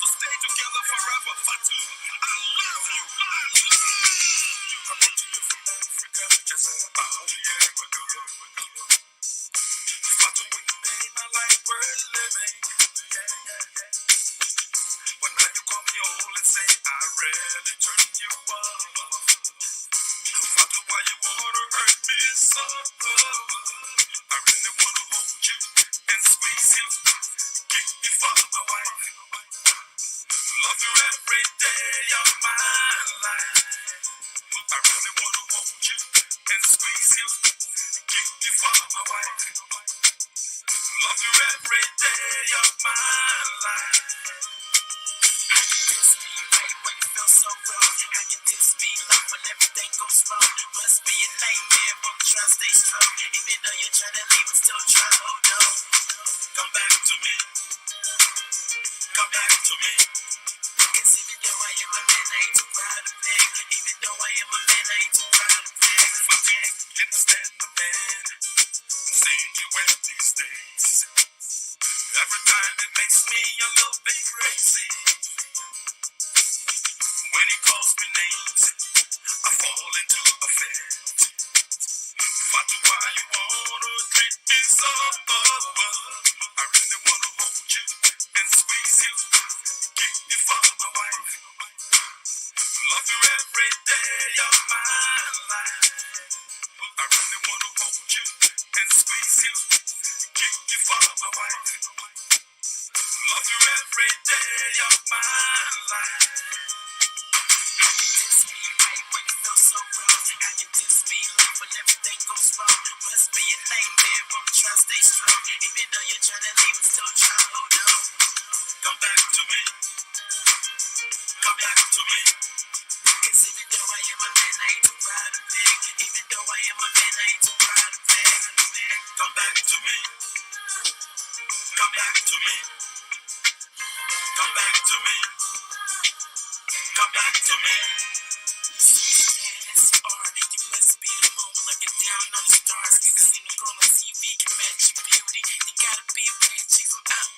to stay together forever. Fatu, I love you. I love you. I wrote to you from Africa, just about a year ago. Fatu, when you made my life worth living. But now you call me old and say I really turned you on. Fatu, why you wanna hurt me so? I really wanna hold you and squeeze you. Give you for my wife. Love you every day of my life. I really wanna hold you and squeeze you. Give you for my wife. Love you every day of my life. How can this be right when it feels so wrong? How can this be love when everything goes wrong? Must be a nightmare, but I'm trying to stay strong. Even though you're trying to leave, I'm still trying to hold on. Come back to me. Come back to me. Cause even though I am a man, I ain't too proud to beg. Even though I am a man, I ain't too proud to beg. I can't stand the man. Seeing you at these days. Every time it makes me a little bit crazy. When he calls me names, I fall into a fit. Fatu, why you wanna treat me so? I really wanna hold you and squeeze you. Give you for my wife. Love you every day of my life. I really wanna hold you and squeeze you. Give you for my wife. Love you every day of my life. How can this be right when it feels so wrong? How can this be love when everything goes wrong? Must be a nightmare, but I'm trying to stay strong. Even though you're trying to leave, I'm still trying to hold on. Come back to me. Come back to me. Cause even though I am a man, I ain't too proud to beg. Even though I am a man, I ain't too proud to beg. Come back to me. Come back to me. Come back to me. Come back to me. It's art. You must be the moon looking down on the stars. Cause any girl on TV can match your beauty. You gotta be a bad chick from out.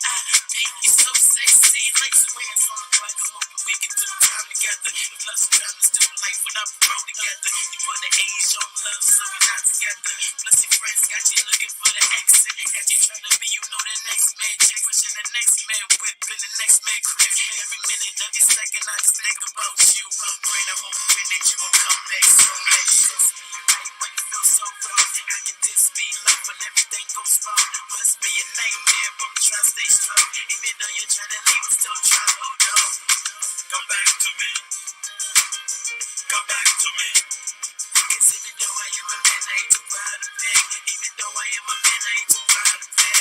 You're so sexy. Like swings on the black. I'm hoping we can do time together. If love's a crime, let's do life without the road together. You put the age on love, so we're not together. Plus your friends got you looking for the exit. Got you trying to be, you know, the next man. Check pushing the next man whip in the next man crib. Every minute of your second, I just think about you. Praying I'm hoping that you gon' come back soon. Let this be right when it feels so wrong. How can this be love when everything goes wrong? Must be a nightmare, but I'm trying to stay strong. Even though you're trying to leave, I'm still trying to hold on. Come back to me. Come back to me. Cause even though I am a man, I ain't too proud to beg. Even though I am a man, I ain't too proud to beg.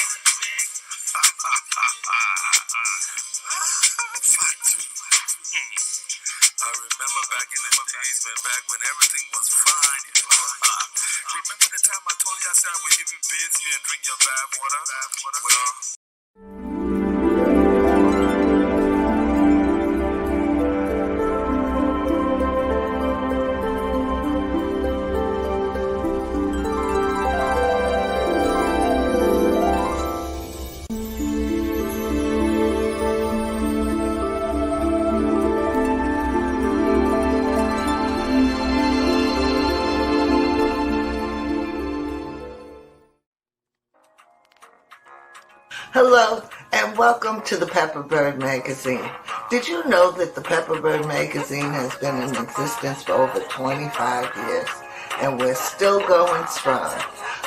I remember back in the days, man, back when everything was fine. Remember the time I told you I said I would even bathe you and drink your bath water? Well, hello, and welcome to the Pepper Bird Magazine. Did you know that the Pepper Bird Magazine has been in existence for over 25 years, and we're still going strong?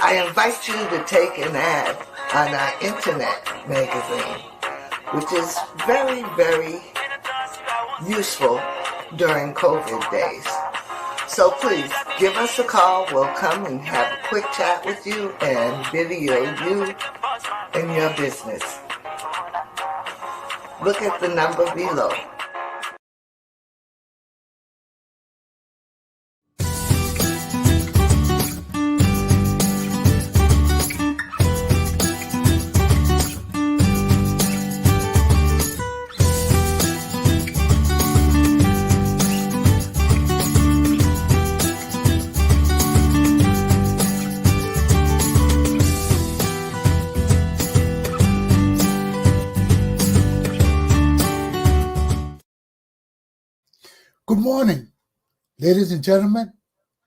I invite you to take an ad on our internet magazine, which is very, very useful during COVID days. So please, give us a call. We'll come and have a quick chat with you and video you and your business. Look at the number below. morning, ladies and gentlemen,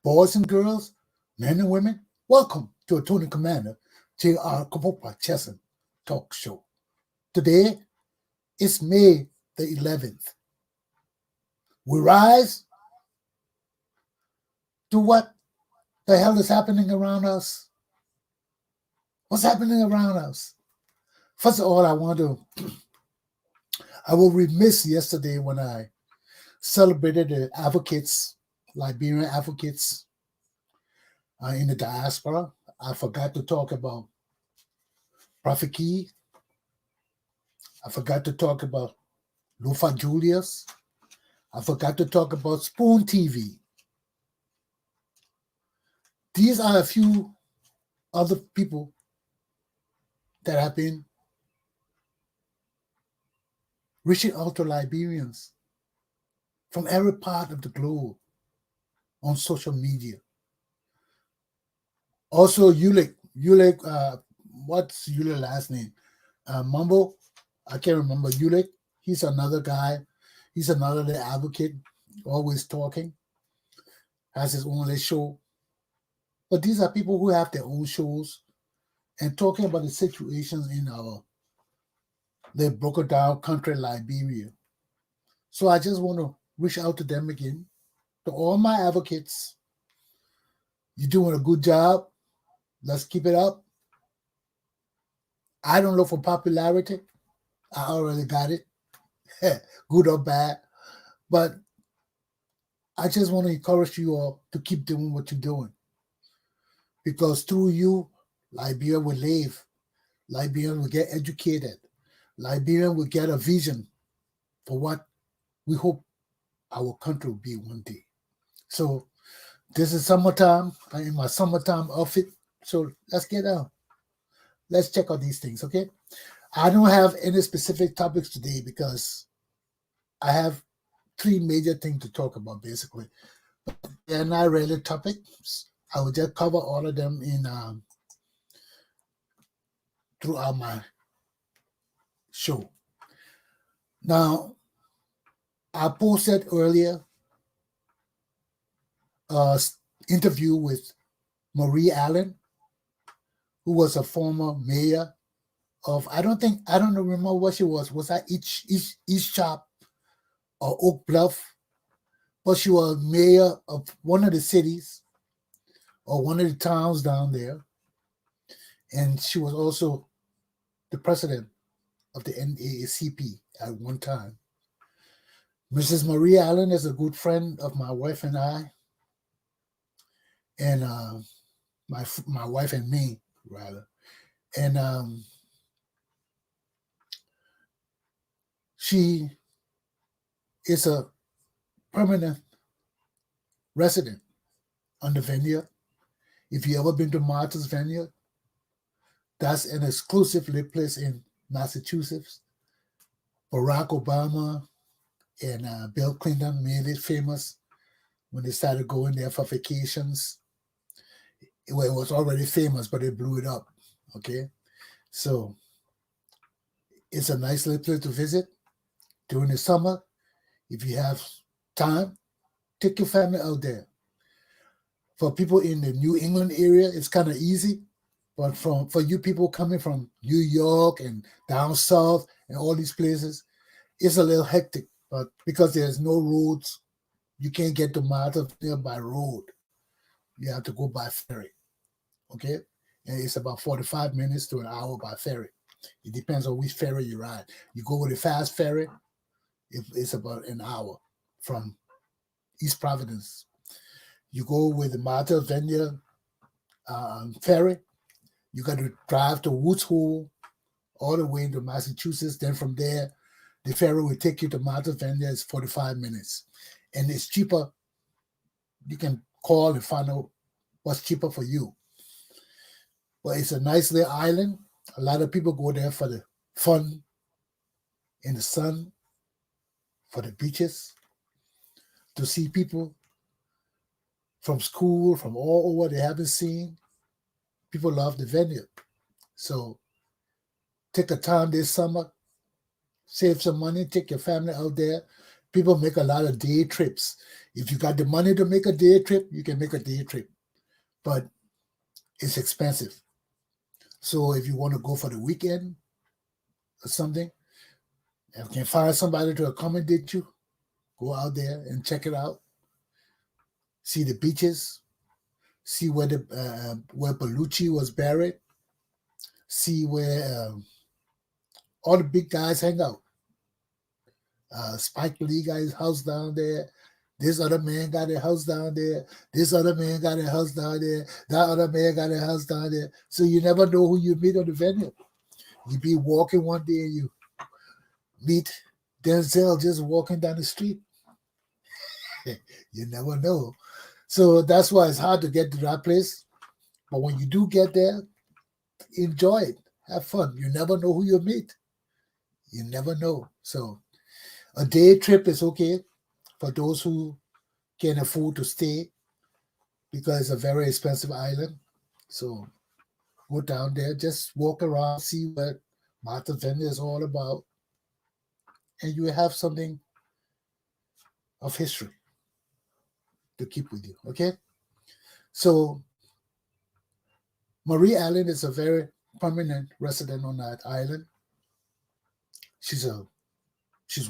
boys and girls, men and women. Welcome to Attorney Commander Galpohkpa Chesson Talk Show. Today is May the 11th. We rise to what the hell is happening around us. What's happening around us? First of all, I was remiss yesterday when I celebrated the advocates, Liberian advocates in the diaspora. I forgot to talk about Prophet Key. I forgot to talk about Lufa Julius. I forgot to talk about Spoon TV. These are a few other people that have been reaching out to Liberians from every part of the globe on social media. Also, Ulick, what's Ulick's last name? Mumbo, I can't remember. Ulick, he's another guy. He's another advocate, always talking, has his own little show. But these are people who have their own shows and talking about the situations in the broken down country, Liberia. So I just want to reach out to them again, to all my advocates. You're doing a good job. Let's keep it up. I don't look for popularity. I already got it, good or bad. But I just want to encourage you all to keep doing what you're doing. Because through you, Liberia will live. Liberian will get educated. Liberian will get a vision for what we hope our country will be one day. So this is summertime. I'm in my summertime outfit. So let's get out. Let's check out these things, okay? I don't have any specific topics today because I have three major things to talk about, basically. They're not really topics. I will just cover all of them in throughout my show. Now, I posted earlier an interview with Marie Allen, who was a former mayor of, I don't remember what she was. Was that East Shop or Oak Bluff? But she was mayor of one of the cities or one of the towns down there. And she was also the president of the NAACP at one time. Mrs. Marie Allen is a good friend of my wife and I. And my wife and me, rather. And she is a permanent resident on the Vineyard. If you ever been to Martha's Vineyard, that's an exclusive place in Massachusetts. Barack Obama and Bill Clinton made it famous when they started going there for vacations. Well, it was already famous, but they blew it up. Okay, so it's a nice little place to visit during the summer. If you have time, take your family out there. For people in the New England area, it's kind of easy. But for you people coming from New York and down south and all these places, it's a little hectic. But because there's no roads, you can't get to Martha by road. You have to go by ferry. Okay? And it's about 45 minutes to an hour by ferry. It depends on which ferry you ride. You go with a fast ferry, it's about an hour from East Providence. You go with the Martha Vineyard ferry, you got to drive to Woods Hole all the way into Massachusetts. Then from there, the ferry will take you to Martha Vineyard. It's 45 minutes. And it's cheaper. You can call and find out what's cheaper for you. But it's a nice little island. A lot of people go there for the fun in the sun, for the beaches, to see people from school, from all over they haven't seen. People love the Vineyard. So take a time this summer, save some money, take your family out there, People make a lot of day trips. If you got the money to make a day trip, you can make a day trip, but it's expensive. So if you want to go for the weekend or something, and can find somebody to accommodate you, go out there and check it out. See the beaches. See where where Bellucci was buried. See where all the big guys hang out. Spike Lee got his house down there. This other man got a house down there. This other man got a house down there. That other man got a house down there. So you never know who you meet on the venue. You be walking one day and you meet Denzel just walking down the street. You never know. So that's why it's hard to get to that place. But when you do get there, enjoy it. Have fun. You never know who you meet. You never know. So a day trip is okay for those who can afford to stay because it's a very expensive island. So go down there, just walk around, see what Martha's Vineyard is all about, and you have something of history to keep with you, okay? So Marie Allen is a very permanent resident on that island. She's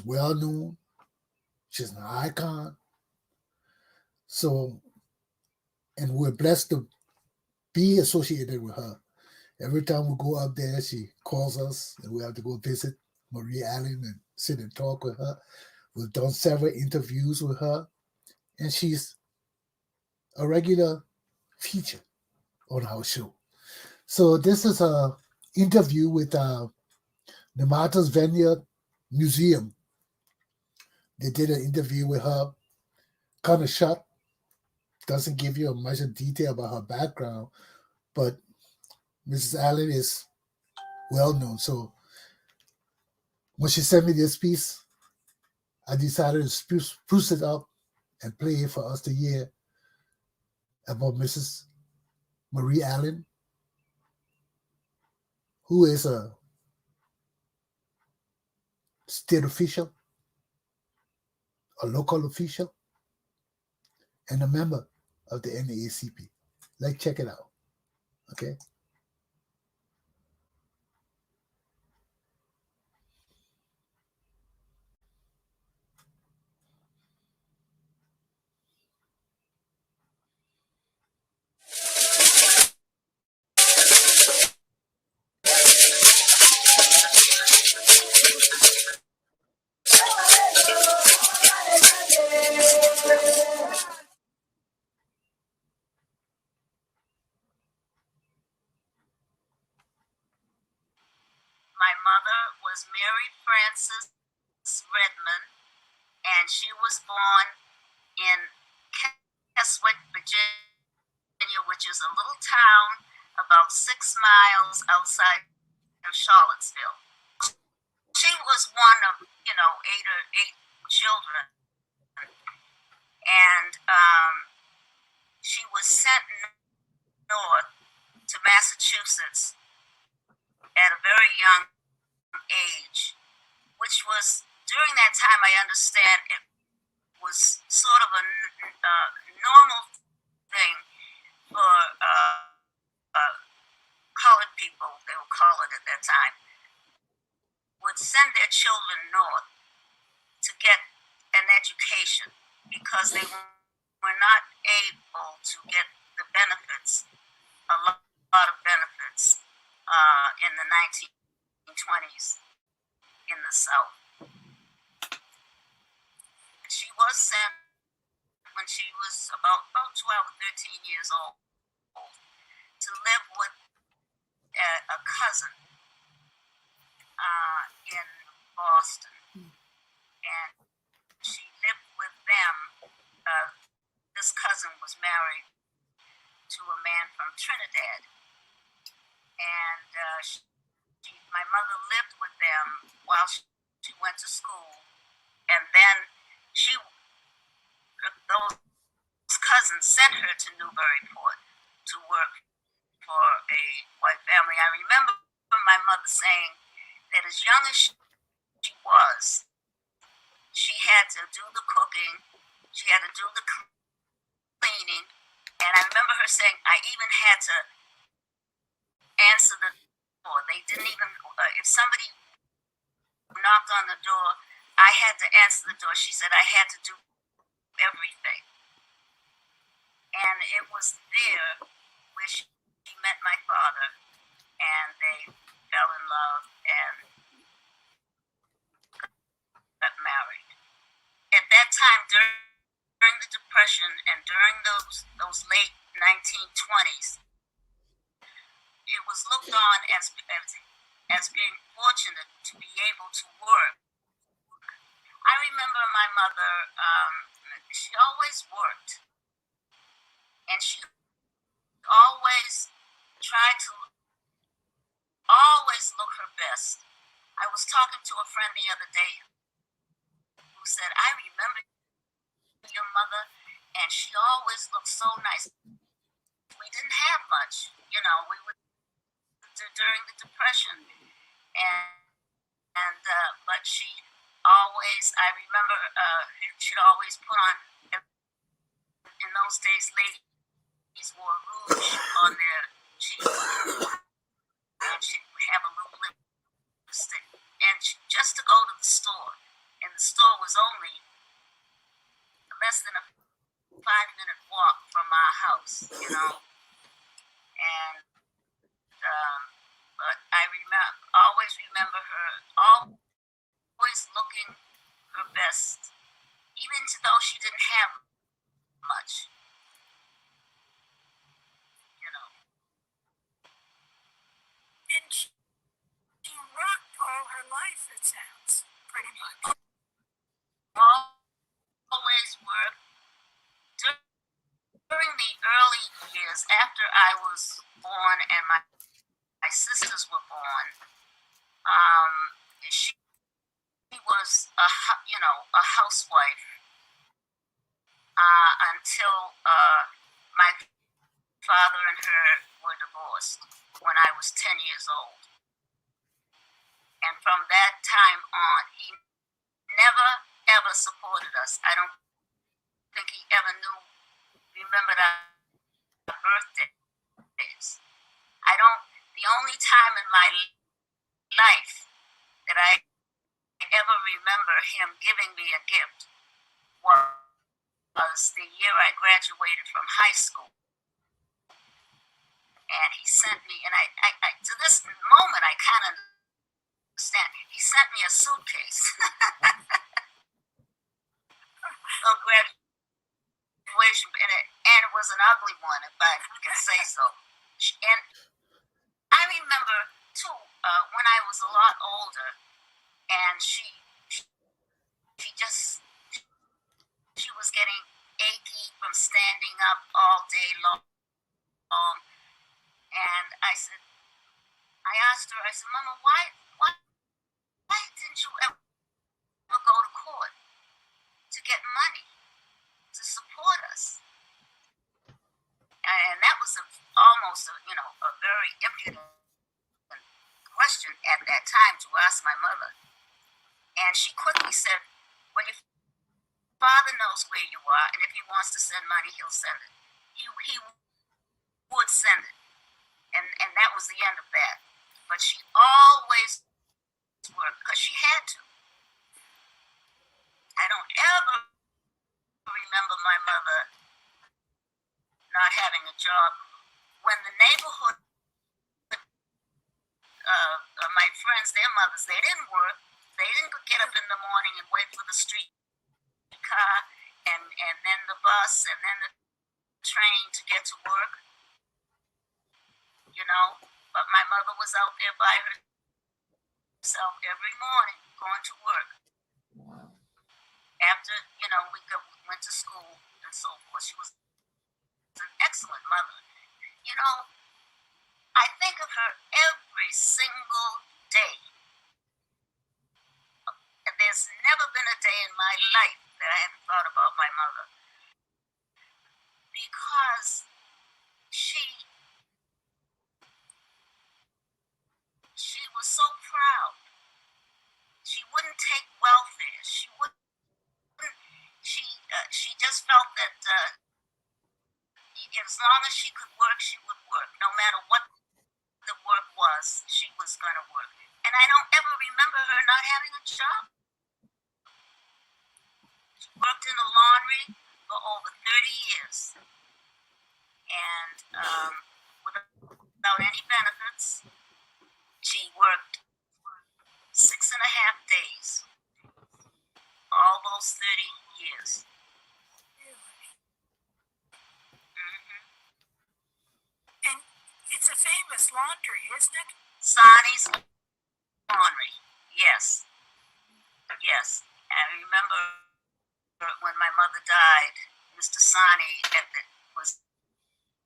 well known. She's an icon. So, and we're blessed to be associated with her. Every time we go up there, she calls us and we have to go visit Marie Allen and sit and talk with her. We've done several interviews with her, and she's a regular feature on our show. So this is a interview with the Martha's Vineyard Museum. They did an interview with her, kind of short, doesn't give you much detail about her background, but Mrs. Allen is well known. So when she sent me this piece, I decided to spruce it up and play it for us to hear about Mrs. Marie Allen, who is a state official, a local official, and a member of the NAACP. Let's check it out. Okay. My mother was Mary Frances Redmond, and she was born in Keswick, Virginia, which is a little town about 6 miles outside of Charlottesville. She was one of, 8 children, and she was sent north to Massachusetts at a very young age, which was, during that time, I understand, it was sort of a normal thing for colored people, they were colored at that time, would send their children north to get an education because they were not able to get the benefits, a lot of benefits, in the 1920s in the South. She was sent when she was about 12 or 13 years old to live with a cousin in Boston. And she lived with them. This cousin was married to a man from Trinidad. And my mother lived with them while she went to school. And then those cousins sent her to Newburyport to work for a white family. I remember my mother saying that as young as she was, she had to do the cooking. She had to do the cleaning. And I remember her saying, I even had to answer the door. They didn't even, if somebody knocked on the door, I had to answer the door. She said I had to do everything. And it was there where she met my father, and they fell in love and got married. At that time, during the Depression and during those late 1920s, it was looked on as being fortunate to be able to work. I remember my mother, she always worked, and she always tried to always look her best. I was talking to a friend the other day who said, I remember your mother, and she always looked so nice. We didn't have much, we would do during the Depression, but she always, I remember she'd always put on, in those days, ladies wore rouge on their cheeks, and she would have a little lipstick, and just to go to the store, and the store was only less than a 5-minute walk from our house, and but I always remember her always looking her best, even though she didn't have much, And she worked all her life, it sounds, pretty much. Always worked. During the early years, after I was born and my sisters were born, she was a housewife until my father and her were divorced when I was 10 years old. And from that time on, he never ever supported us. I don't think he ever remembered our birthdays. The only time in my life that I ever remember him giving me a gift was the year I graduated from high school. And he sent me, and I to this moment, I kind of understand. He sent me a suitcase. So graduation, and it was an ugly one, if I can say so. And I remember, too, when I was a lot older, and she was getting achy from standing up all day long. And I asked her, I said, Mama, why didn't you ever go to court to get money to support us? And that was almost a very impudent question at that time to ask my mother. And she quickly said, well, your father knows where you are, and if he wants to send money, he'll send it. He would send it. And that was the end of that. But she always worked because she had to. I don't ever remember my mother not having a job. When the neighborhood, my friends, their mothers, they didn't work. They didn't get up in the morning and wait for the street car and then the bus and then the train to get to work. But my mother was out there by herself every morning going to work. After, we went to school and so forth. She was an excellent mother. I think of her every single day. And there's never been a day in my life that I haven't thought about my mother. Because she was so proud. She wouldn't take welfare. She wouldn't having a job. She worked in a laundry for over 30 years. And without any benefits, she worked 6.5 days, all those 30 years. And it's a famous laundry, isn't it? Sonny's Laundry, yes. Yes. And I remember when my mother died, Mr. Sonny was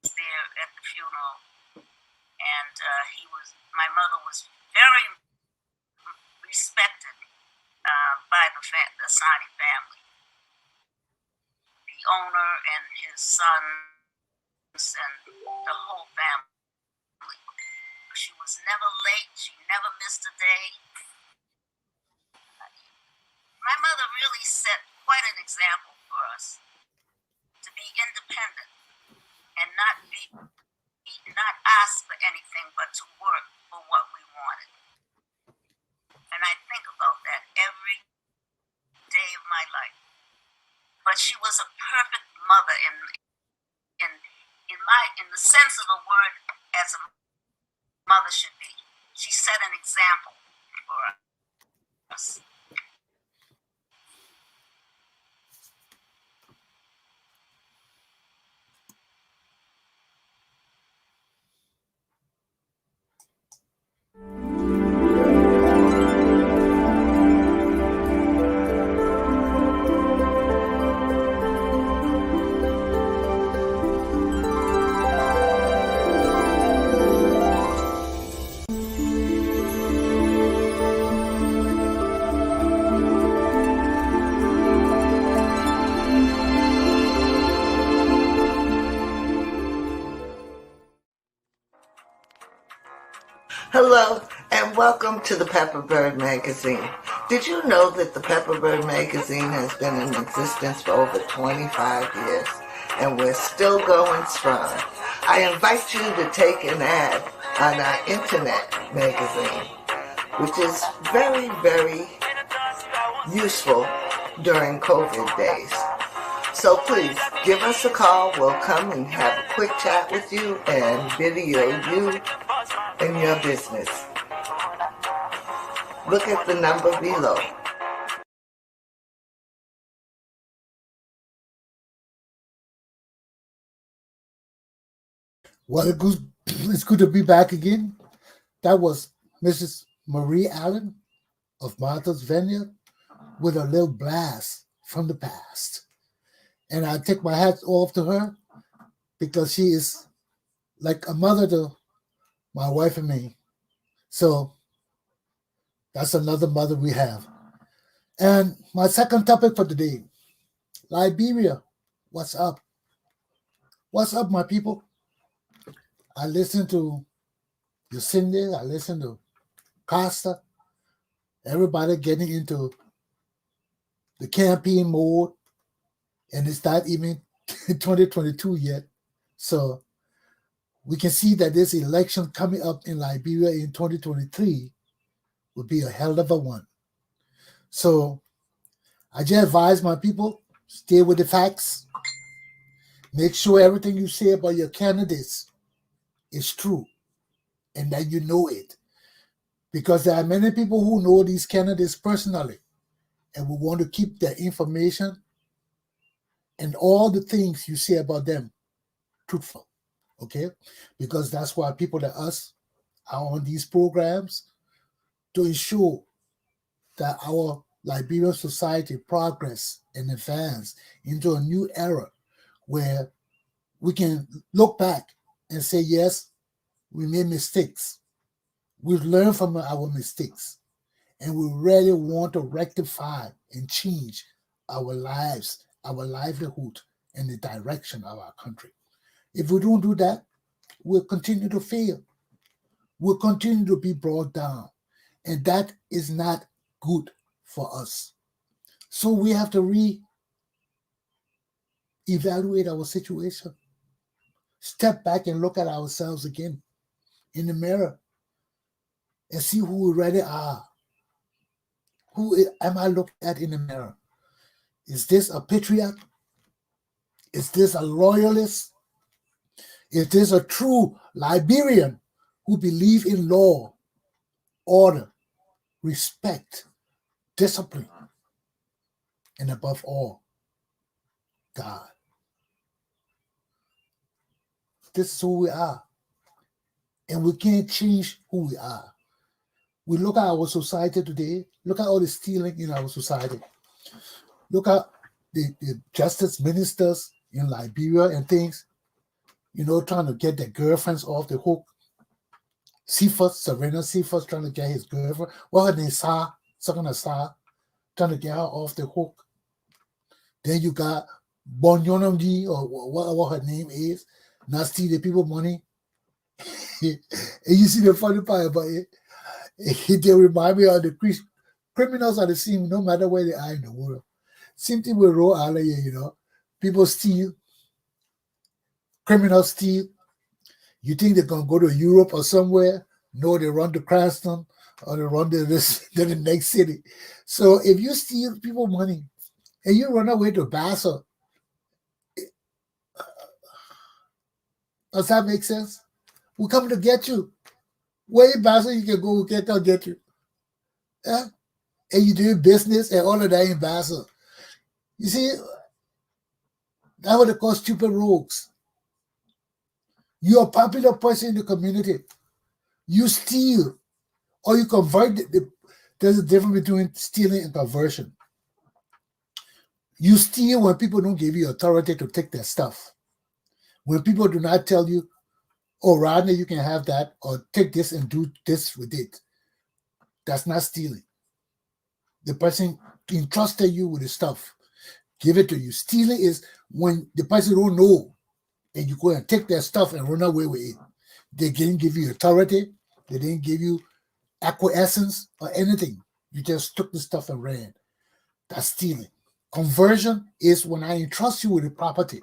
there at the funeral, and my mother was very respected by the Sonny family. The owner and his sons and the whole family. She was never late. She never missed a day. My mother really set quite an example for us to be independent and not ask for anything but to work for what we wanted. And I think about that every day of my life. But she was a perfect mother in the sense of the word as a mother should be. She set an example for us. Hello, and welcome to the Pepper Bird Magazine. Did you know that the Pepper Bird Magazine has been in existence for over 25 years, and we're still going strong? I invite you to take an ad on our internet magazine, which is very, very useful during COVID days. So please, give us a call. We'll come and have a quick chat with you and video you and your business. Look at the number below. Well, it's good to be back again. That was Mrs. Marie Allen of Martha's Vineyard with a little blast from the past. And I take my hat off to her because she is like a mother to my wife and me. So that's another mother we have. And my second topic for today, Liberia. What's up? What's up, my people? I listen to Jacinda, I listen to Costa, everybody getting into the campaign mode, and it's not even 2022 yet. So we can see that this election coming up in Liberia in 2023 will be a hell of a one. So I just advise my people, stay with the facts. Make sure everything you say about your candidates is true and that you know it. Because there are many people who know these candidates personally and will want to keep their information and all the things you say about them truthful. Okay? Because that's why people like us are on these programs to ensure that our Liberian society progress and advance into a new era where we can look back and say, yes, we made mistakes. We've learned from our mistakes, and we really want to rectify and change our lives, our livelihood, and the direction of our country. If we don't do that, we'll continue to fail. We'll continue to be brought down, and that is not good for us. So we have to re-evaluate our situation. Step back and look at ourselves again in the mirror and see who we really are. am I looking at in the mirror? Is this a patriot? Is this a loyalist? Is this a true Liberian who believe in law, order, respect, discipline, and above all, God? This is who we are. And we can't change who we are. We look at our society today. Look at all the stealing in our society. Look at the justice ministers in Liberia and things, trying to get their girlfriends off the hook. Serena Cephas trying to get his girlfriend. What her name? Sakana Sa, trying to get her off the hook. Then you got Bonyonamdi, or what her name is, not steal the people money. And you see the funny part about it, they remind me of the criminals are the same no matter where they are in the world. Same thing with Rhode Island, people steal, criminals steal. You think they're going to go to Europe or somewhere? No, they run to Cranston or they run to the next city. So if you steal people money and you run away to Bassa, does that make sense? We're coming to get you. Where in Bassa you can go, we can't come get you. Yeah? And you doing business and all of that in Bassa. You see, that's what they call stupid rogues. You're a popular person in the community. You steal or you convert. There's a difference between stealing and conversion. You steal when people don't give you authority to take their stuff. When people do not tell you, oh, Rodney, you can have that, or take this and do this with it. That's not stealing. The person entrusted you with the stuff, give it to you. Stealing is when the person don't know and you go and take their stuff and run away with it. They didn't give you authority. They didn't give you acquiescence or anything. You just took the stuff and ran. That's stealing. Conversion is when I entrust you with the property.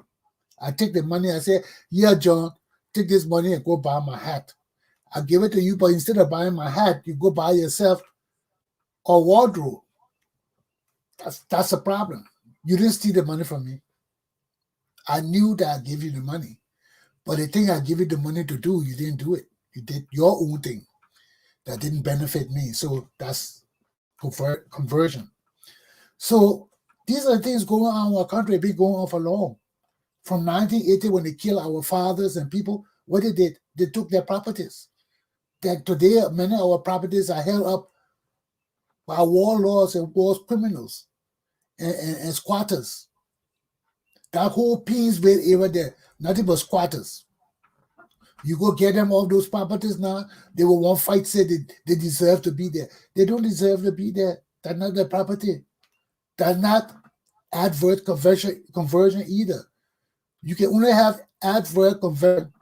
I take the money, I say, yeah, John, take this money and go buy my hat. I give it to you, but instead of buying my hat, you go buy yourself a wardrobe. That's a problem. You didn't steal the money from me. I knew that I gave you the money, but the thing I give you the money to do, you didn't do it. You did your own thing that didn't benefit me. So that's conversion. So these are things going on in our country, been going on for long. From 1980, when they killed our fathers and people, what they did, they took their properties. That today, many of our properties are held up by warlords and war criminals and squatters. That whole Peansville area there, nothing but squatters. You go get them off those properties now, they will want fight, say they deserve to be there. They don't deserve to be there. That's not their property. That's not adverse conversion either. You can only have adverse conversion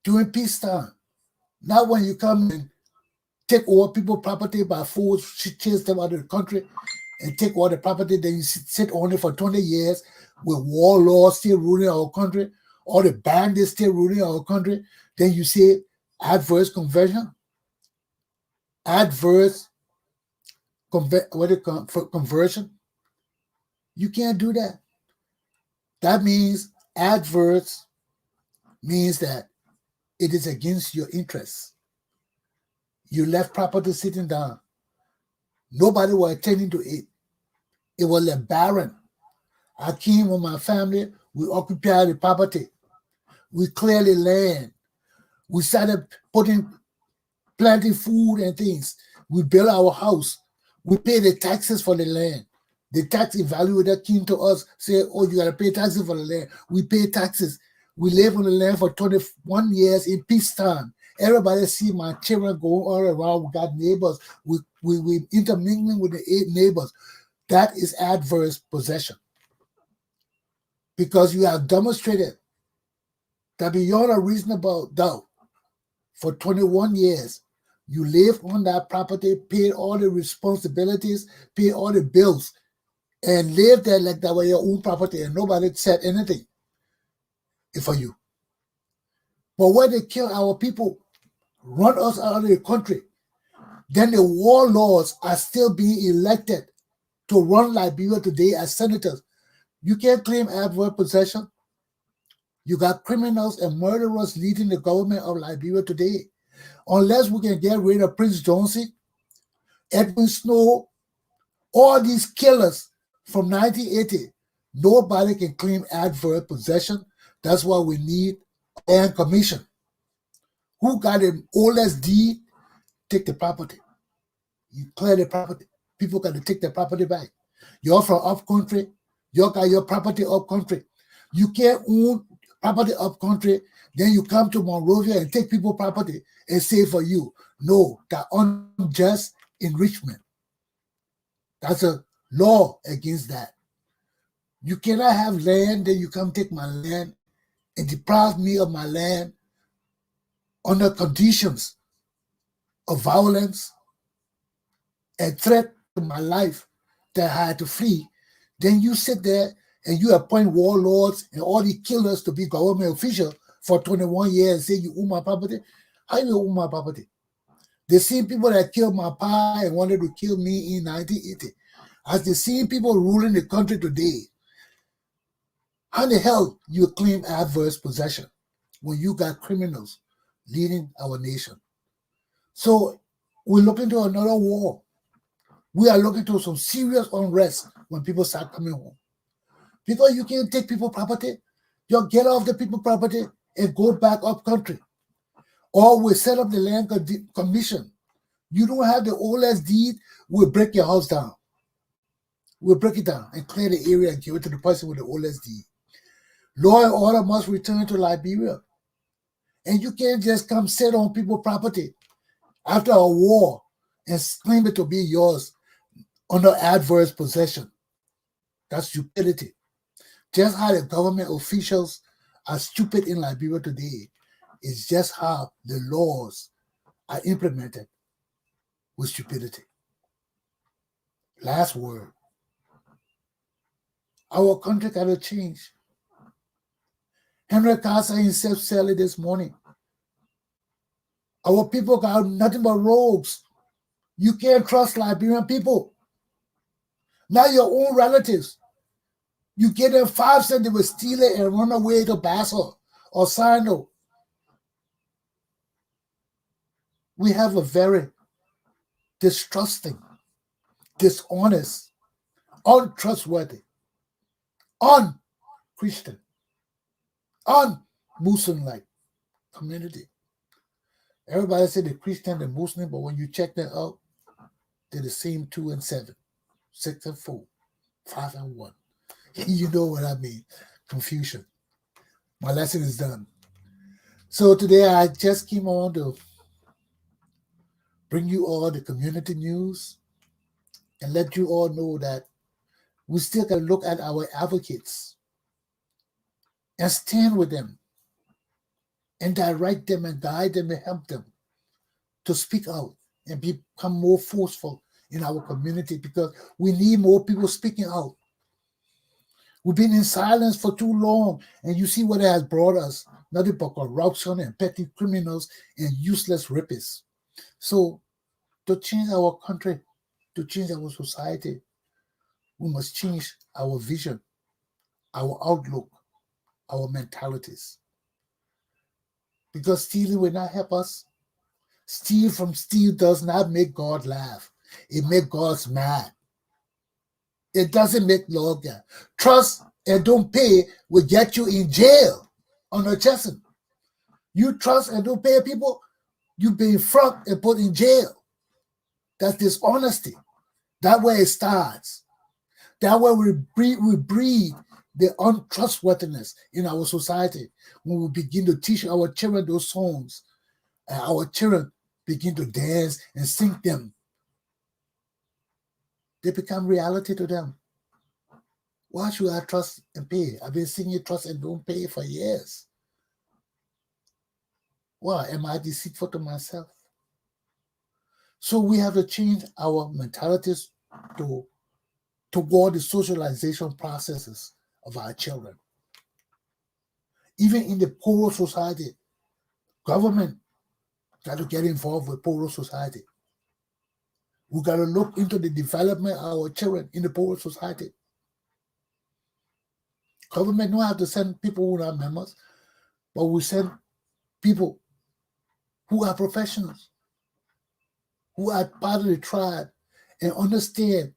during peacetime. Not when you come and take over people's property by force, chase them out of the country and take all the property, then you sit on it for 20 years with warlords still ruling our country, all the bandits still ruling our country. Then you say adverse conversion, conversion. You can't do that. That means adverse means that it is against your interests. You left property sitting down. Nobody was attending to it. It was a barren. I came with my family. We occupied the property. We cleared the land. We started putting planting food and things. We built our house. We paid the taxes for the land. The tax evaluator came to us, said, oh, you got to pay taxes for the land. We pay taxes. We live on the land for 21 years in peacetime. Everybody see my children going all around. We got neighbors. We intermingling with the 8 neighbors. That is adverse possession. Because you have demonstrated that beyond a reasonable doubt, for 21 years, you lived on that property, paid all the responsibilities, paid all the bills, and lived there like that was your own property, and nobody said anything for you. But when they kill our people, run us out of the country, then the warlords are still being elected to run Liberia today as senators. You can't claim adverse possession. You got criminals and murderers leading the government of Liberia today. Unless we can get rid of Prince Jonesy, Edwin Snow, all these killers from 1980, nobody can claim adverse possession. That's why we need a land commission. Who got the oldest deed? Take the property. You clear the property. People got to take their property back. You're from up country. You got your property up country. You can't own property up country. Then you come to Monrovia and take people's property and say for you. No, that unjust enrichment. That's a law against that. You cannot have land, then you come take my land and deprive me of my land under conditions of violence and threat to my life that I had to flee. Then you sit there and you appoint warlords and all the killers to be government officials for 21 years and say you own my property. How you own my property? The same people that killed my pa and wanted to kill me in 1980 as the same people ruling the country today. How the hell you claim adverse possession when you got criminals leading our nation? So we're looking to another war. We are looking to some serious unrest when people start coming home. Because you can't take people's property, you get off the people's property and go back up country. Or we set up the land commission. You don't have the oldest deed, we'll break your house down. We'll break it down and clear the area and give it to the person with the oldest deed. Law and order must return to Liberia. And you can't just come sit on people's property after a war and claim it to be yours under adverse possession. That's stupidity. Just how the government officials are stupid in Liberia today is just how the laws are implemented with stupidity. Last word. Our country got to change. Henry Casa himself said it this morning. Our people got nothing but rogues. You can't trust Liberian people. Now your own relatives. You get them 5 cents, they will steal it and run away to Basel or Sino. We have a very distrusting, dishonest, untrustworthy, un-Christian, un-Muslim-like community. Everybody say the Christian, the Muslim, but when you check that out, they're the same 2 and 7, 6 and 4, 5 and 1. You know what I mean. Confusion. My lesson is done. So today I just came on to bring you all the community news and let you all know that we still got to look at our advocates and stand with them and direct them and guide them and help them to speak out and become more forceful in our community because we need more people speaking out. We've been in silence for too long, and you see what it has brought us. Nothing but corruption and petty criminals and useless rapists. So, to change our country, to change our society, we must change our vision, our outlook, our mentalities. Because stealing will not help us. Steal from steal does not make God laugh. It makes God mad. It doesn't make Lord God. Trust and don't pay will get you in jail on a Chesson. You trust and don't pay people, you've been front and put in jail. That's dishonesty. That way it starts. That way we breed the untrustworthiness in our society when we begin to teach our children those songs and our children begin to dance and sing them. They become reality to them. Why should I trust and pay? I've been singing trust and don't pay for years. Why? Am I deceitful to myself? So we have to change our mentalities toward the socialization processes of our children. Even in the poorer society, government got to get involved with poorer society. We got to look into the development of our children in the poor society. Government don't have to send people who are not members, but we send people who are professionals, who are part of the tribe, and understand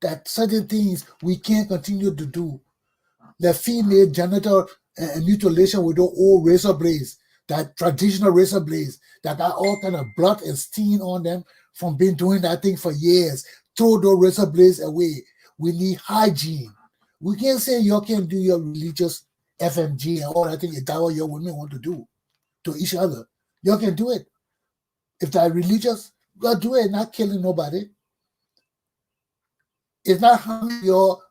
that certain things we can't continue to do. The female genital mutilation with those old razor blades, that traditional razor blades that got all kind of blood and stain on them from being doing that thing for years. Throw those razor blades away. We need hygiene. We can't say you can't do your religious FMG and all that thing. That's what your women want to do to each other. You can do it. If they're religious, go do it, not killing nobody. It's not harming your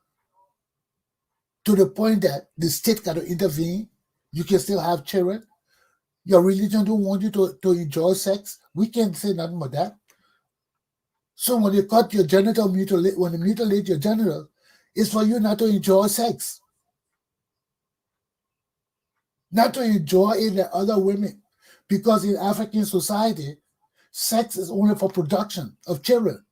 to the point that the state got to intervene. You can still have children. Your religion don't want you to enjoy sex. We can't say nothing about that. So when you cut your genital mutilate, when you mutilate your genital, it's for you not to enjoy sex. Not to enjoy it like other women. Because in African society, sex is only for production of children.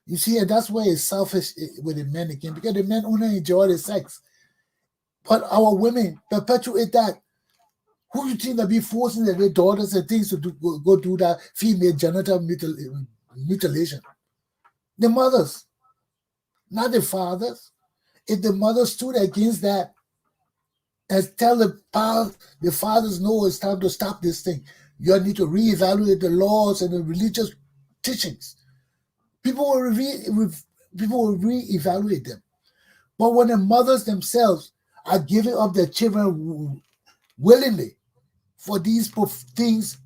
You see, and that's why it's selfish with the men again, because the men only enjoy the sex. But our women perpetuate that. Who you think that be forcing their daughters and things to go do that female genital mutilation? The mothers, not the fathers. If the mothers stood against that and tell the fathers, no, it's time to stop this thing. You need to reevaluate the laws and the religious teachings. People will reevaluate them. But when the mothers themselves are giving up their children willingly for these things,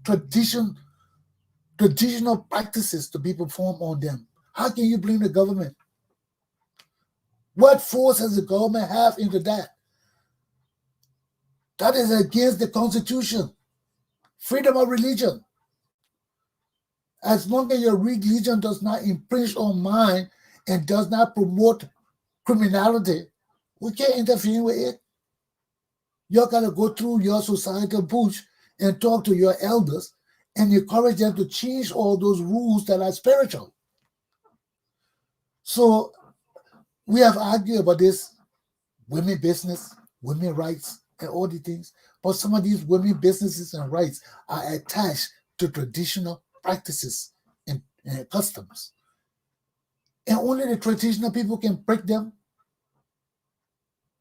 traditional practices to be performed on them, how can you blame the government? What force does the government have into that? That is against the Constitution. Freedom of religion. As long as your religion does not infringe on mine and does not promote criminality, we can't interfere with it. You're going to go through your societal bush and talk to your elders and encourage them to change all those rules that are spiritual. So we have argued about this women business, women rights, and all these things. But some of these women businesses and rights are attached to traditional practices and customs. And only the traditional people can break them.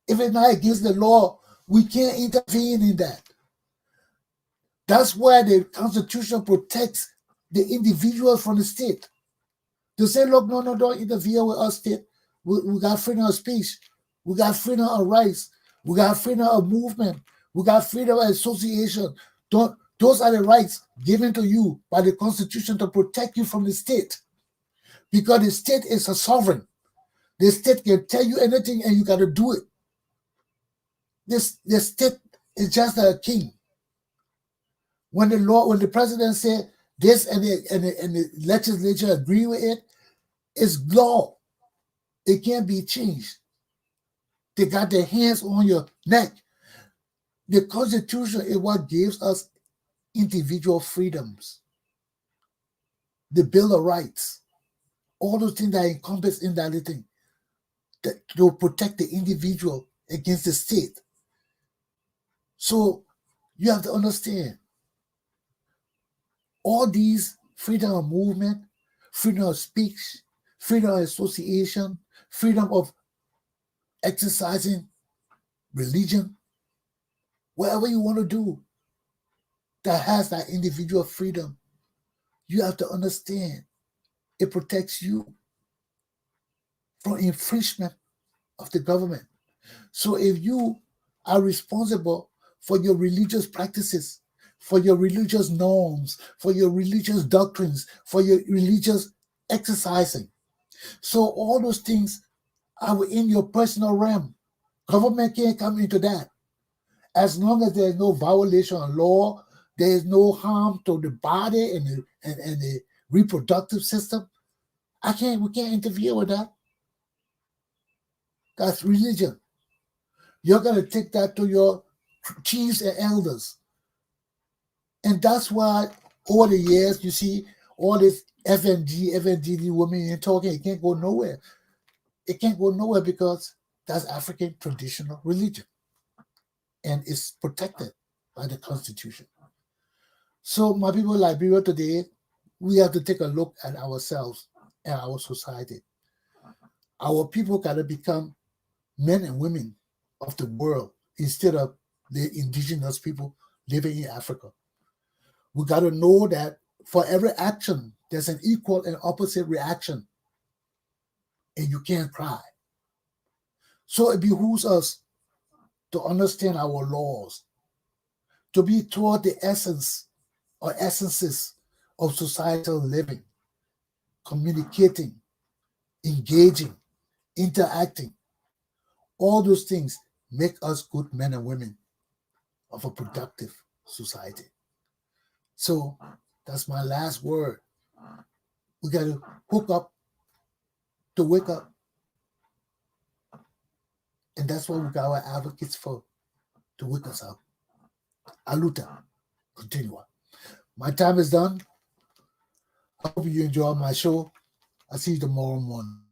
If it's not against the law, we can't intervene in that. That's why the Constitution protects the individual from the state. To say, look, no, don't interfere with us, state. We got freedom of speech. We got freedom of rights. We got freedom of movement. We got freedom of association. Those are the rights given to you by the Constitution to protect you from the state. Because the state is a sovereign. The state can tell you anything and you got to do it. The state is just a king. When the president said this and the legislature agree with it, it's law. It can't be changed. They got their hands on your neck. The Constitution is what gives us individual freedoms. The Bill of Rights. All those things that encompass in that thing to protect the individual against the state. So you have to understand all these freedom of movement, freedom of speech, freedom of association, freedom of exercising religion, whatever you want to do that has that individual freedom, you have to understand it protects you from infringement of the government. So if you are responsible for your religious practices, for your religious norms, for your religious doctrines, for your religious exercising, so all those things are within your personal realm. Government can't come into that. As long as there is no violation of law, there is no harm to the body and the reproductive system, we can't interfere with that. That's religion. You're going to take that to your chiefs and elders. And that's why over the years, you see all this FNGD women ain't talking. It can't go nowhere. It can't go nowhere because that's African traditional religion and it's protected by the Constitution. So my people in Liberia today, we have to take a look at ourselves and our society. Our people got to become men and women of the world instead of the indigenous people living in Africa. We got to know that for every action, there's an equal and opposite reaction, and you can't cry. So it behooves us to understand our laws, to be taught the essence or essences of societal living, communicating, engaging, interacting. All those things make us good men and women of a productive society. So that's my last word. We got to hook up to wake up. And that's what we got our advocates for, to wake us up. Aluta. Continua. My time is done. I hope you enjoy my show. I'll see you tomorrow morning.